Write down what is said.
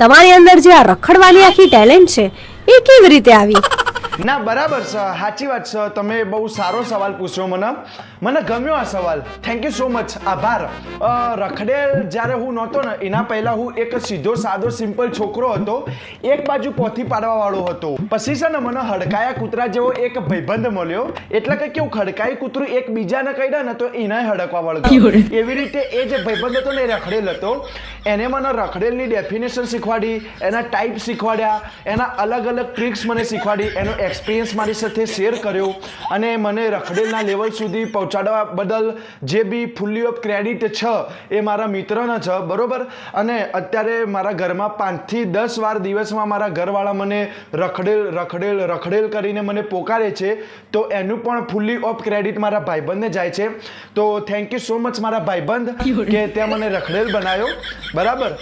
તમારી અંદર જે આ રખડવાની આખી ટેલેન્ટ છે એ કેવી રીતે આવી? ના બરાબર છે, સાચી વાત છે. તમે બહુ સારો સવાલ પૂછ્યો મને ગમ્યો આ સવાલ. થેન્ક યુ સો મચ, આભાર. રખડેલ જ્યારે હું નહોતો ને એના પહેલા હું એક સીધો સાદો સિમ્પલ છોકરો હતો, એક બાજુ પોથી પાડવા વાળો હતો. પછી છે ને મને હડકાયા કૂતરા જેવો એક ભાઈબંધ મળ્યો, એટલે કે કેવું ખડકાઈ કૂતરું એકબીજાને કહ્યા ને તો એના હડકવા વળગ્યો. એવી રીતે એ જે ભાઈબંધ હતો ને એ રખડેલ હતો. એને મને રખડેલની ડેફિનેશન શીખવાડી, એના ટાઈપ શીખવાડ્યા, એના અલગ અલગ ટ્રિક્સ મને શીખવાડી, એનો એક્સપિરિયન્સ મારી સાથે શેર કર્યો અને મને રખડેલના લેવલ સુધી પહોંચાડવા બદલ જે બી ફૂલ્લી ઓફ ક્રેડિટ છે એ મારા મિત્રનો છે, બરોબર. અને અત્યારે મારા ઘરમાં 5 થી 10 વાર દિવસમાં મારા ઘરવાળા મને રખડેલ કરીને મને પોકારે છે, તો એનું પણ ફૂલ્લી ઓફ ક્રેડિટ મારા ભાઈબંધને જાય છે. તો થેન્ક યુ સો મચ મારા ભાઈબંધ કે ત્યાં મને રખડેલ બનાવ્યો, બરાબર.